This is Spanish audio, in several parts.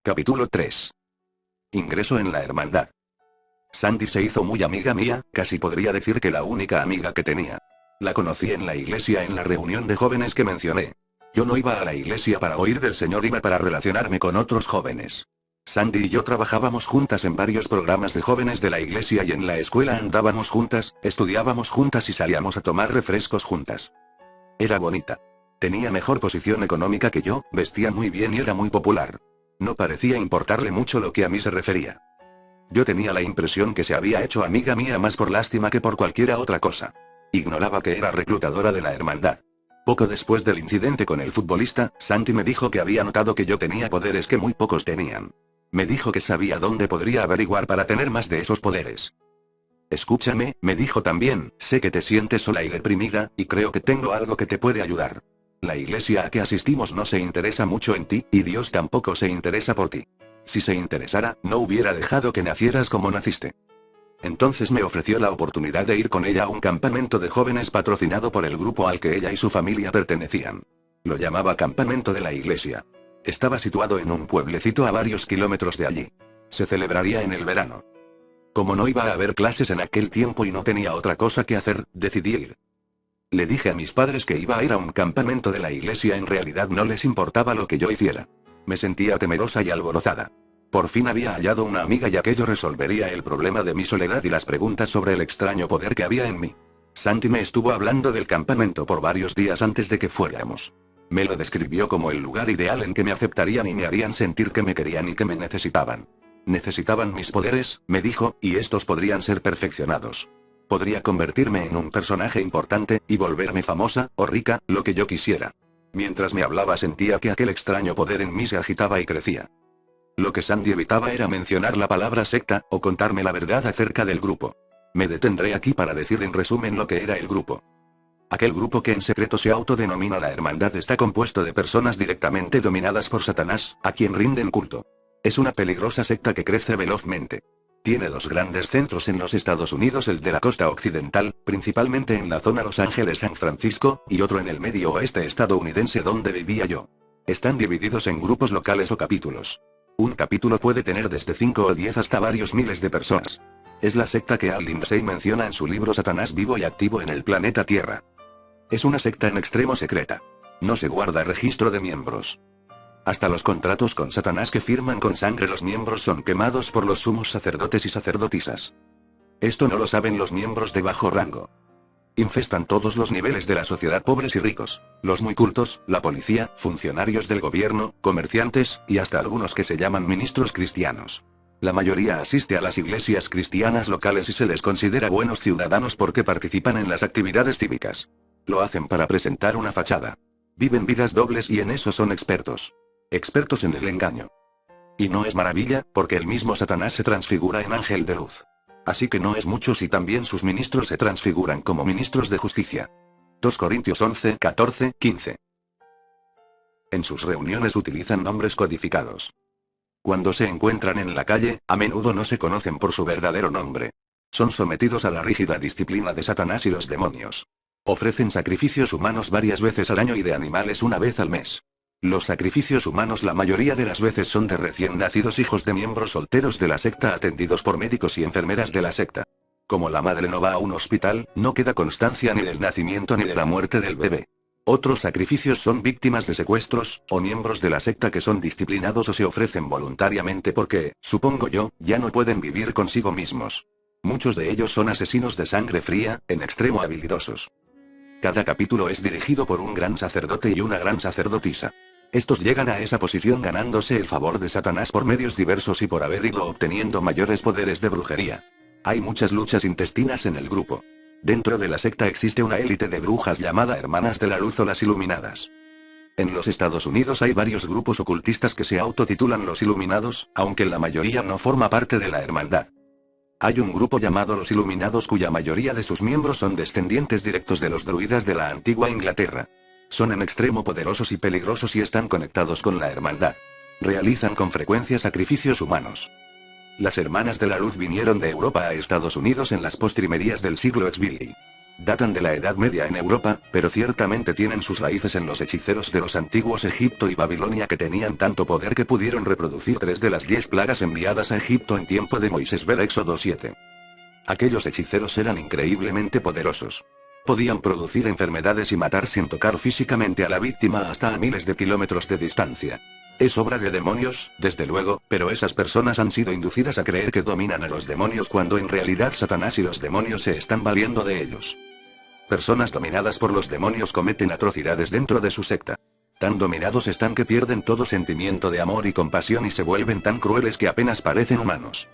Capítulo 3. Ingreso en la hermandad. Sandy se hizo muy amiga mía, casi podría decir que la única amiga que tenía. La conocí en la iglesia en la reunión de jóvenes que mencioné. Yo no iba a la iglesia para oír del Señor, iba para relacionarme con otros jóvenes. Sandy y yo trabajábamos juntas en varios programas de jóvenes de la iglesia y en la escuela andábamos juntas, estudiábamos juntas y salíamos a tomar refrescos juntas. Era bonita. Tenía mejor posición económica que yo, vestía muy bien y era muy popular. No parecía importarle mucho lo que a mí se refería. Yo tenía la impresión que se había hecho amiga mía más por lástima que por cualquiera otra cosa. Ignoraba que era reclutadora de la hermandad. Poco después del incidente con el futbolista, Sandy me dijo que había notado que yo tenía poderes que muy pocos tenían. Me dijo que sabía dónde podría averiguar para tener más de esos poderes. Escúchame, me dijo también, sé que te sientes sola y deprimida, y creo que tengo algo que te puede ayudar. La iglesia a que asistimos no se interesa mucho en ti, y Dios tampoco se interesa por ti. Si se interesara, no hubiera dejado que nacieras como naciste. Entonces me ofreció la oportunidad de ir con ella a un campamento de jóvenes patrocinado por el grupo al que ella y su familia pertenecían. Lo llamaba Campamento de la Iglesia. Estaba situado en un pueblecito a varios kilómetros de allí. Se celebraría en el verano. Como no iba a haber clases en aquel tiempo y no tenía otra cosa que hacer, decidí ir. Le dije a mis padres que iba a ir a un campamento de la iglesia, en realidad no les importaba lo que yo hiciera. Me sentía temerosa y alborozada. Por fin había hallado una amiga y aquello resolvería el problema de mi soledad y las preguntas sobre el extraño poder que había en mí. Sandy me estuvo hablando del campamento por varios días antes de que fuéramos. Me lo describió como el lugar ideal en que me aceptarían y me harían sentir que me querían y que me necesitaban. Necesitaban mis poderes, me dijo, y estos podrían ser perfeccionados. Podría convertirme en un personaje importante, y volverme famosa, o rica, lo que yo quisiera. Mientras me hablaba sentía que aquel extraño poder en mí se agitaba y crecía. Lo que Sandy evitaba era mencionar la palabra secta, o contarme la verdad acerca del grupo. Me detendré aquí para decir en resumen lo que era el grupo. Aquel grupo que en secreto se autodenomina la Hermandad está compuesto de personas directamente dominadas por Satanás, a quien rinden culto. Es una peligrosa secta que crece velozmente. Tiene dos grandes centros en los Estados Unidos, el de la costa occidental, principalmente en la zona Los Ángeles-San Francisco, y otro en el medio oeste estadounidense donde vivía yo. Están divididos en grupos locales o capítulos. Un capítulo puede tener desde 5 o 10 hasta varios miles de personas. Es la secta que Al Lindsey menciona en su libro Satanás vivo y activo en el planeta Tierra. Es una secta en extremo secreta. No se guarda registro de miembros. Hasta los contratos con Satanás que firman con sangre los miembros son quemados por los sumos sacerdotes y sacerdotisas. Esto no lo saben los miembros de bajo rango. Infestan todos los niveles de la sociedad, pobres y ricos, los muy cultos, la policía, funcionarios del gobierno, comerciantes, y hasta algunos que se llaman ministros cristianos. La mayoría asiste a las iglesias cristianas locales y se les considera buenos ciudadanos porque participan en las actividades cívicas. Lo hacen para presentar una fachada. Viven vidas dobles y en eso son expertos. Expertos en el engaño. Y no es maravilla, porque el mismo Satanás se transfigura en ángel de luz. Así que no es mucho si también sus ministros se transfiguran como ministros de justicia. 2 Corintios 11, 14, 15. En sus reuniones utilizan nombres codificados. Cuando se encuentran en la calle, a menudo no se conocen por su verdadero nombre. Son sometidos a la rígida disciplina de Satanás y los demonios. Ofrecen sacrificios humanos varias veces al año y de animales una vez al mes. Los sacrificios humanos la mayoría de las veces son de recién nacidos hijos de miembros solteros de la secta atendidos por médicos y enfermeras de la secta. Como la madre no va a un hospital, no queda constancia ni del nacimiento ni de la muerte del bebé. Otros sacrificios son víctimas de secuestros, o miembros de la secta que son disciplinados o se ofrecen voluntariamente porque, supongo yo, ya no pueden vivir consigo mismos. Muchos de ellos son asesinos de sangre fría, en extremo habilidosos. Cada capítulo es dirigido por un gran sacerdote y una gran sacerdotisa. Estos llegan a esa posición ganándose el favor de Satanás por medios diversos y por haber ido obteniendo mayores poderes de brujería. Hay muchas luchas intestinas en el grupo. Dentro de la secta existe una élite de brujas llamada Hermanas de la Luz o las Iluminadas. En los Estados Unidos hay varios grupos ocultistas que se autotitulan los Iluminados, aunque la mayoría no forma parte de la hermandad. Hay un grupo llamado los Iluminados cuya mayoría de sus miembros son descendientes directos de los druidas de la antigua Inglaterra. Son en extremo poderosos y peligrosos y están conectados con la hermandad. Realizan con frecuencia sacrificios humanos. Las Hermanas de la Luz vinieron de Europa a Estados Unidos en las postrimerías del siglo XVI. Datan de la Edad Media en Europa, pero ciertamente tienen sus raíces en los hechiceros de los antiguos Egipto y Babilonia que tenían tanto poder que pudieron reproducir 3 de las 10 plagas enviadas a Egipto en tiempo de Moisés. Ver Éxodo 7. Aquellos hechiceros eran increíblemente poderosos. Podían producir enfermedades y matar sin tocar físicamente a la víctima hasta a miles de kilómetros de distancia. Es obra de demonios, desde luego, pero esas personas han sido inducidas a creer que dominan a los demonios cuando en realidad Satanás y los demonios se están valiendo de ellos. Personas dominadas por los demonios cometen atrocidades dentro de su secta. Tan dominados están que pierden todo sentimiento de amor y compasión y se vuelven tan crueles que apenas parecen humanos.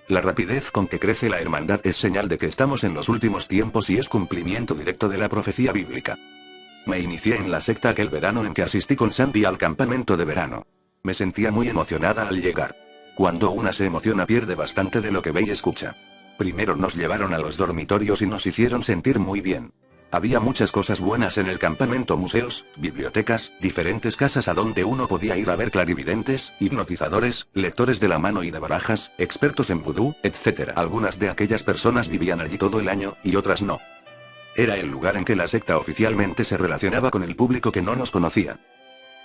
La rapidez con que crece la hermandad es señal de que estamos en los últimos tiempos y es cumplimiento directo de la profecía bíblica. Me inicié en la secta aquel verano en que asistí con Sandy al campamento de verano. Me sentía muy emocionada al llegar. Cuando una se emociona pierde bastante de lo que ve y escucha. Primero nos llevaron a los dormitorios y nos hicieron sentir muy bien. Había muchas cosas buenas en el campamento: museos, bibliotecas, diferentes casas a donde uno podía ir a ver clarividentes, hipnotizadores, lectores de la mano y de barajas, expertos en vudú, etc. Algunas de aquellas personas vivían allí todo el año, y otras no. Era el lugar en que la secta oficialmente se relacionaba con el público que no nos conocía.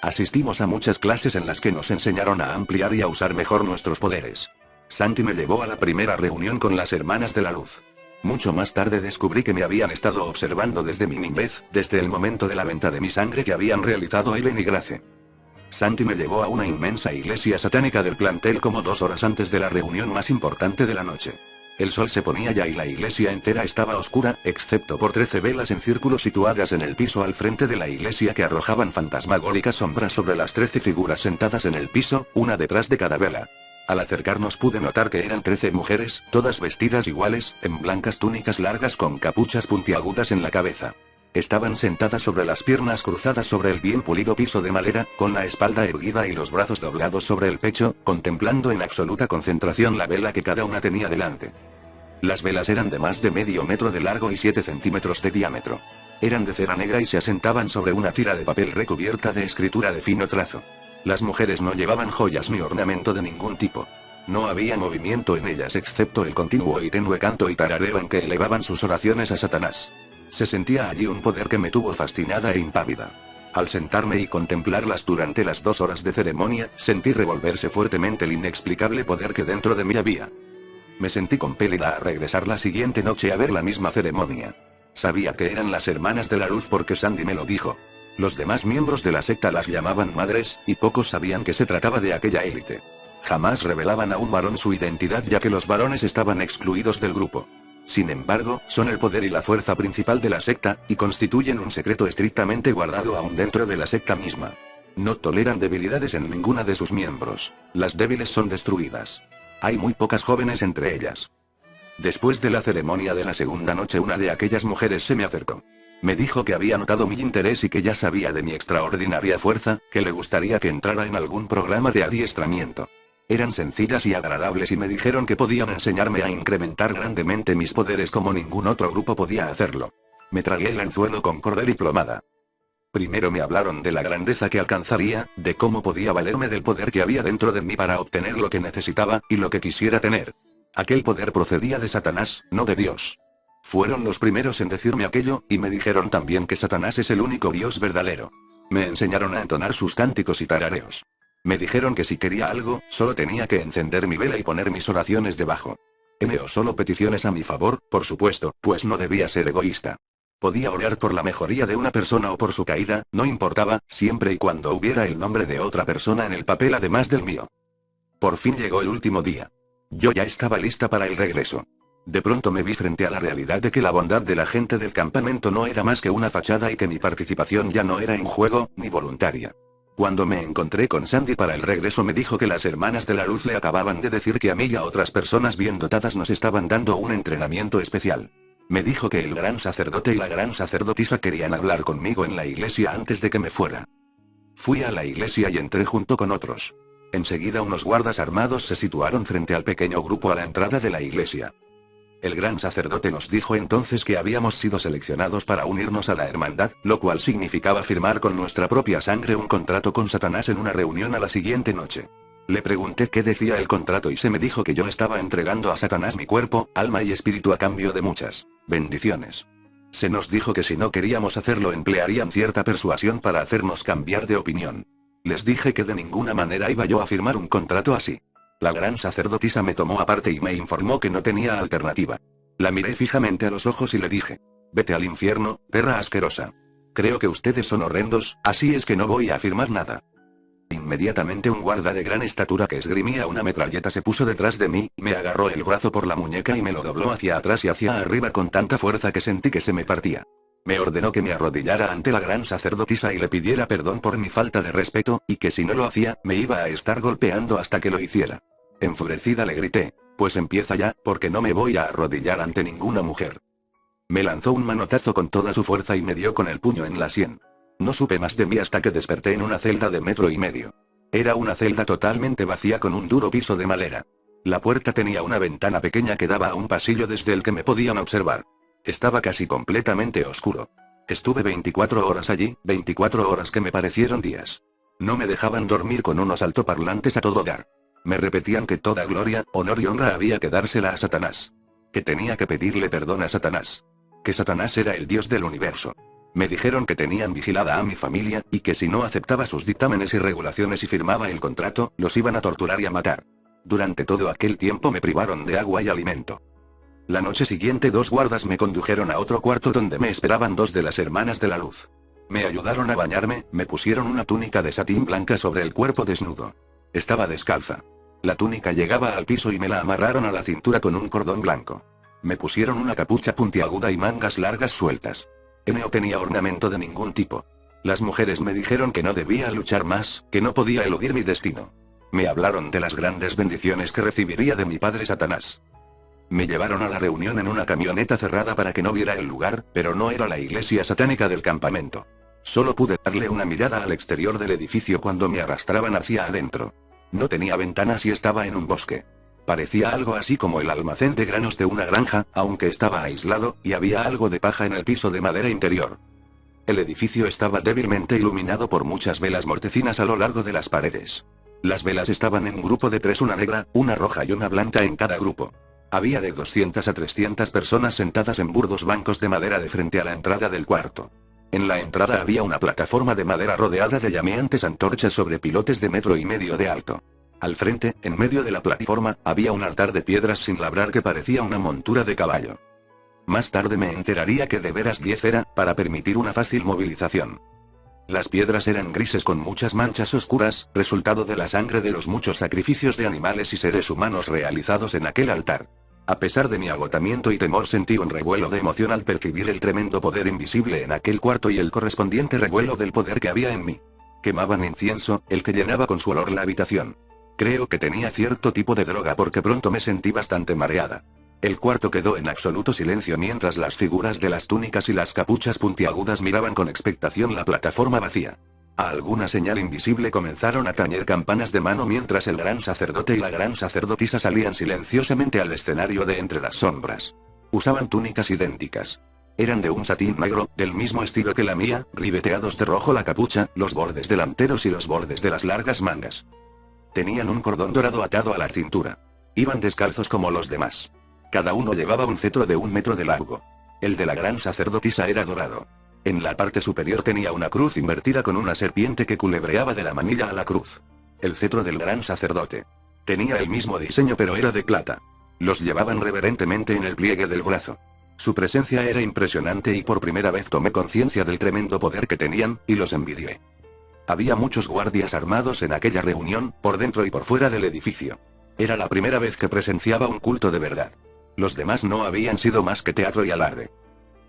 Asistimos a muchas clases en las que nos enseñaron a ampliar y a usar mejor nuestros poderes. Santi me llevó a la primera reunión con las Hermanas de la Luz. Mucho más tarde descubrí que me habían estado observando desde mi niñez, desde el momento de la venta de mi sangre que habían realizado Ellen y Grace. Santi me llevó a una inmensa iglesia satánica del plantel como 2 horas antes de la reunión más importante de la noche. El sol se ponía ya y la iglesia entera estaba oscura, excepto por 13 velas en círculo situadas en el piso al frente de la iglesia que arrojaban fantasmagóricas sombras sobre las 13 figuras sentadas en el piso, una detrás de cada vela. Al acercarnos pude notar que eran 13 mujeres, todas vestidas iguales, en blancas túnicas largas con capuchas puntiagudas en la cabeza. Estaban sentadas sobre las piernas cruzadas sobre el bien pulido piso de madera, con la espalda erguida y los brazos doblados sobre el pecho, contemplando en absoluta concentración la vela que cada una tenía delante. Las velas eran de más de medio metro de largo y 7 centímetros de diámetro. Eran de cera negra y se asentaban sobre una tira de papel recubierta de escritura de fino trazo. Las mujeres no llevaban joyas ni ornamento de ningún tipo. No había movimiento en ellas excepto el continuo y tenue canto y tarareo en que elevaban sus oraciones a Satanás. Se sentía allí un poder que me tuvo fascinada e impávida. Al sentarme y contemplarlas durante las 2 horas de ceremonia, sentí revolverse fuertemente el inexplicable poder que dentro de mí había. Me sentí compelida a regresar la siguiente noche a ver la misma ceremonia. Sabía que eran las Hermanas de la Luz porque Sandy me lo dijo. Los demás miembros de la secta las llamaban madres, y pocos sabían que se trataba de aquella élite. Jamás revelaban a un varón su identidad ya que los varones estaban excluidos del grupo. Sin embargo, son el poder y la fuerza principal de la secta, y constituyen un secreto estrictamente guardado aún dentro de la secta misma. No toleran debilidades en ninguna de sus miembros. Las débiles son destruidas. Hay muy pocas jóvenes entre ellas. Después de la ceremonia de la segunda noche, una de aquellas mujeres se me acercó. Me dijo que había notado mi interés y que ya sabía de mi extraordinaria fuerza, que le gustaría que entrara en algún programa de adiestramiento. Eran sencillas y agradables y me dijeron que podían enseñarme a incrementar grandemente mis poderes como ningún otro grupo podía hacerlo. Me tragué el anzuelo con cordel y plomada. Primero me hablaron de la grandeza que alcanzaría, de cómo podía valerme del poder que había dentro de mí para obtener lo que necesitaba, y lo que quisiera tener. Aquel poder procedía de Satanás, no de Dios. Fueron los primeros en decirme aquello, y me dijeron también que Satanás es el único Dios verdadero. Me enseñaron a entonar sus cánticos y tarareos. Me dijeron que si quería algo, solo tenía que encender mi vela y poner mis oraciones debajo. Envió solo peticiones a mi favor, por supuesto, pues no debía ser egoísta. Podía orar por la mejoría de una persona o por su caída, no importaba, siempre y cuando hubiera el nombre de otra persona en el papel además del mío. Por fin llegó el último día. Yo ya estaba lista para el regreso. De pronto me vi frente a la realidad de que la bondad de la gente del campamento no era más que una fachada y que mi participación ya no era en juego, ni voluntaria. Cuando me encontré con Sandy para el regreso me dijo que las Hermanas de la Luz le acababan de decir que a mí y a otras personas bien dotadas nos estaban dando un entrenamiento especial. Me dijo que el gran sacerdote y la gran sacerdotisa querían hablar conmigo en la iglesia antes de que me fuera. Fui a la iglesia y entré junto con otros. Enseguida unos guardas armados se situaron frente al pequeño grupo a la entrada de la iglesia. El gran sacerdote nos dijo entonces que habíamos sido seleccionados para unirnos a la hermandad, lo cual significaba firmar con nuestra propia sangre un contrato con Satanás en una reunión a la siguiente noche. Le pregunté qué decía el contrato y se me dijo que yo estaba entregando a Satanás mi cuerpo, alma y espíritu a cambio de muchas bendiciones. Se nos dijo que si no queríamos hacerlo emplearían cierta persuasión para hacernos cambiar de opinión. Les dije que de ninguna manera iba yo a firmar un contrato así. La gran sacerdotisa me tomó aparte y me informó que no tenía alternativa. La miré fijamente a los ojos y le dije: vete al infierno, perra asquerosa. Creo que ustedes son horrendos, así es que no voy a firmar nada. Inmediatamente un guarda de gran estatura que esgrimía una metralleta se puso detrás de mí, me agarró el brazo por la muñeca y me lo dobló hacia atrás y hacia arriba con tanta fuerza que sentí que se me partía. Me ordenó que me arrodillara ante la gran sacerdotisa y le pidiera perdón por mi falta de respeto, y que si no lo hacía, me iba a estar golpeando hasta que lo hiciera. Enfurecida le grité: pues empieza ya, porque no me voy a arrodillar ante ninguna mujer. Me lanzó un manotazo con toda su fuerza y me dio con el puño en la sien. No supe más de mí hasta que desperté en una celda de 1,5 metros. Era una celda totalmente vacía con un duro piso de madera. La puerta tenía una ventana pequeña que daba a un pasillo desde el que me podían observar. Estaba casi completamente oscuro. Estuve 24 horas allí, 24 horas que me parecieron días. No me dejaban dormir con unos altoparlantes a todo dar. Me repetían que toda gloria, honor y honra había que dársela a Satanás. Que tenía que pedirle perdón a Satanás. Que Satanás era el dios del universo. Me dijeron que tenían vigilada a mi familia, y que si no aceptaba sus dictámenes y regulaciones y firmaba el contrato, los iban a torturar y a matar. Durante todo aquel tiempo me privaron de agua y alimento. La noche siguiente 2 guardas me condujeron a otro cuarto donde me esperaban 2 de las hermanas de la luz. Me ayudaron a bañarme, me pusieron una túnica de satín blanca sobre el cuerpo desnudo. Estaba descalza. La túnica llegaba al piso y me la amarraron a la cintura con un cordón blanco. Me pusieron una capucha puntiaguda y mangas largas sueltas. No tenía ornamento de ningún tipo. Las mujeres me dijeron que no debía luchar más, que no podía eludir mi destino. Me hablaron de las grandes bendiciones que recibiría de mi padre Satanás. Me llevaron a la reunión en una camioneta cerrada para que no viera el lugar, pero no era la iglesia satánica del campamento. Solo pude darle una mirada al exterior del edificio cuando me arrastraban hacia adentro. No tenía ventanas y estaba en un bosque. Parecía algo así como el almacén de granos de una granja, aunque estaba aislado, y había algo de paja en el piso de madera interior. El edificio estaba débilmente iluminado por muchas velas mortecinas a lo largo de las paredes. Las velas estaban en un grupo de 3, una negra, una roja y una blanca en cada grupo. Había de 200 a 300 personas sentadas en burdos bancos de madera de frente a la entrada del cuarto. En la entrada había una plataforma de madera rodeada de llameantes antorchas sobre pilotes de 1,5 metros de alto. Al frente, en medio de la plataforma, había un altar de piedras sin labrar que parecía una montura de caballo. Más tarde me enteraría que de veras 10 era, para permitir una fácil movilización. Las piedras eran grises con muchas manchas oscuras, resultado de la sangre de los muchos sacrificios de animales y seres humanos realizados en aquel altar. A pesar de mi agotamiento y temor sentí un revuelo de emoción al percibir el tremendo poder invisible en aquel cuarto y el correspondiente revuelo del poder que había en mí. Quemaban incienso, el que llenaba con su olor la habitación. Creo que tenía cierto tipo de droga porque pronto me sentí bastante mareada. El cuarto quedó en absoluto silencio mientras las figuras de las túnicas y las capuchas puntiagudas miraban con expectación la plataforma vacía. A alguna señal invisible comenzaron a tañer campanas de mano mientras el gran sacerdote y la gran sacerdotisa salían silenciosamente al escenario de entre las sombras. Usaban túnicas idénticas. Eran de un satín negro, del mismo estilo que la mía, ribeteados de rojo la capucha, los bordes delanteros y los bordes de las largas mangas. Tenían un cordón dorado atado a la cintura. Iban descalzos como los demás. Cada uno llevaba un cetro de 1 metro de largo. El de la gran sacerdotisa era dorado. En la parte superior tenía una cruz invertida con una serpiente que culebreaba de la manilla a la cruz. El cetro del gran sacerdote. Tenía el mismo diseño pero era de plata. Los llevaban reverentemente en el pliegue del brazo. Su presencia era impresionante y por primera vez tomé conciencia del tremendo poder que tenían, y los envidié. Había muchos guardias armados en aquella reunión, por dentro y por fuera del edificio. Era la primera vez que presenciaba un culto de verdad. Los demás no habían sido más que teatro y alarde.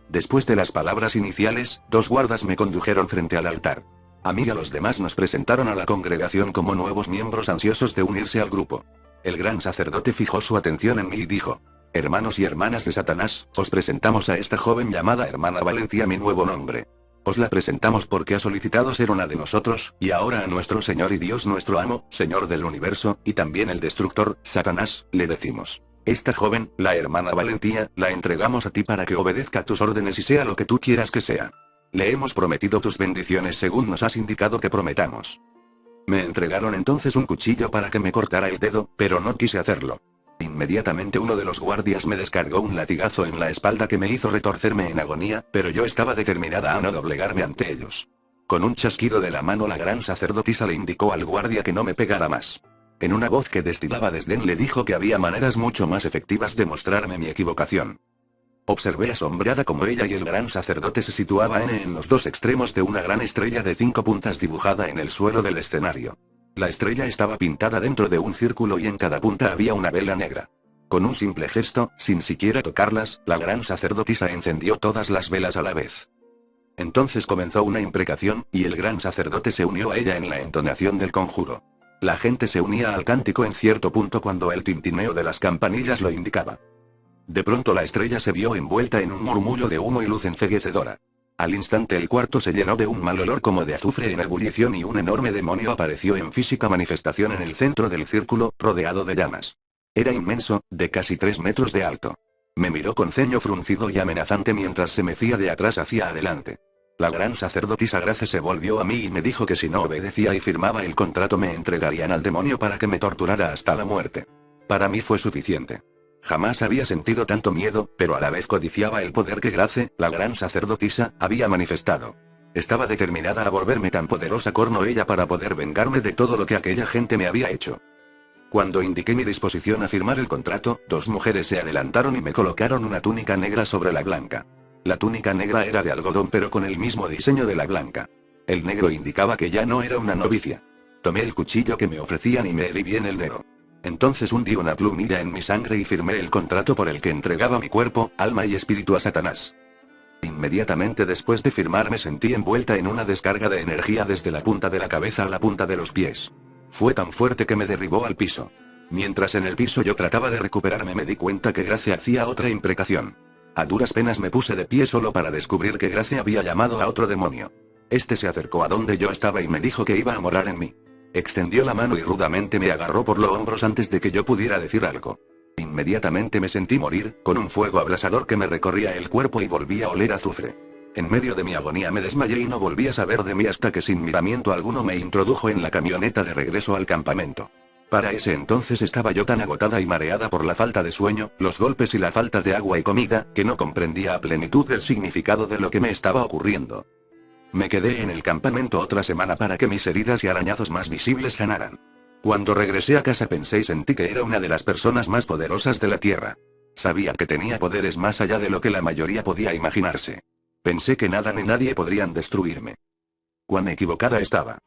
Después de las palabras iniciales, 2 guardas me condujeron frente al altar. A mí y a los demás nos presentaron a la congregación como nuevos miembros ansiosos de unirse al grupo. El gran sacerdote fijó su atención en mí y dijo: hermanos y hermanas de Satanás, os presentamos a esta joven llamada Hermana Valencia, mi nuevo nombre. Os la presentamos porque ha solicitado ser una de nosotros, y ahora a nuestro Señor y Dios nuestro amo, Señor del universo, y también el destructor, Satanás, le decimos: esta joven, la hermana Valentía, la entregamos a ti para que obedezca tus órdenes y sea lo que tú quieras que sea. Le hemos prometido tus bendiciones según nos has indicado que prometamos. Me entregaron entonces un cuchillo para que me cortara el dedo, pero no quise hacerlo. Inmediatamente uno de los guardias me descargó un latigazo en la espalda que me hizo retorcerme en agonía, pero yo estaba determinada a no doblegarme ante ellos. Con un chasquido de la mano la gran sacerdotisa le indicó al guardia que no me pegara más. En una voz que destilaba desdén le dijo que había maneras mucho más efectivas de mostrarme mi equivocación. Observé asombrada como ella y el gran sacerdote se situaban en los dos extremos de una gran estrella de 5 puntas dibujada en el suelo del escenario. La estrella estaba pintada dentro de un círculo y en cada punta había una vela negra. Con un simple gesto, sin siquiera tocarlas, la gran sacerdotisa encendió todas las velas a la vez. Entonces comenzó una imprecación, y el gran sacerdote se unió a ella en la entonación del conjuro. La gente se unía al cántico en cierto punto cuando el tintineo de las campanillas lo indicaba. De pronto la estrella se vio envuelta en un murmullo de humo y luz enceguecedora. Al instante el cuarto se llenó de un mal olor como de azufre en ebullición y un enorme demonio apareció en física manifestación en el centro del círculo, rodeado de llamas. Era inmenso, de casi 3 metros de alto. Me miró con ceño fruncido y amenazante mientras se mecía de atrás hacia adelante. La gran sacerdotisa Grace se volvió a mí y me dijo que si no obedecía y firmaba el contrato me entregarían al demonio para que me torturara hasta la muerte. Para mí fue suficiente. Jamás había sentido tanto miedo, pero a la vez codiciaba el poder que Grace, la gran sacerdotisa, había manifestado. Estaba determinada a volverme tan poderosa como ella para poder vengarme de todo lo que aquella gente me había hecho. Cuando indiqué mi disposición a firmar el contrato, 2 mujeres se adelantaron y me colocaron una túnica negra sobre la blanca. La túnica negra era de algodón pero con el mismo diseño de la blanca. El negro indicaba que ya no era una novicia. Tomé el cuchillo que me ofrecían y me herí bien el dedo. Entonces hundí una plumilla en mi sangre y firmé el contrato por el que entregaba mi cuerpo, alma y espíritu a Satanás. Inmediatamente después de firmar me sentí envuelta en una descarga de energía desde la punta de la cabeza a la punta de los pies. Fue tan fuerte que me derribó al piso. Mientras en el piso yo trataba de recuperarme me di cuenta que Grace hacía otra imprecación. A duras penas me puse de pie solo para descubrir que Grace había llamado a otro demonio. Este se acercó a donde yo estaba y me dijo que iba a morar en mí. Extendió la mano y rudamente me agarró por los hombros antes de que yo pudiera decir algo. Inmediatamente me sentí morir, con un fuego abrasador que me recorría el cuerpo y volví a oler azufre. En medio de mi agonía me desmayé y no volví a saber de mí hasta que sin miramiento alguno me introdujo en la camioneta de regreso al campamento. Para ese entonces estaba yo tan agotada y mareada por la falta de sueño, los golpes y la falta de agua y comida, que no comprendía a plenitud el significado de lo que me estaba ocurriendo. Me quedé en el campamento otra semana para que mis heridas y arañazos más visibles sanaran. Cuando regresé a casa pensé y sentí que era una de las personas más poderosas de la Tierra. Sabía que tenía poderes más allá de lo que la mayoría podía imaginarse. Pensé que nada ni nadie podrían destruirme. Cuán equivocada estaba.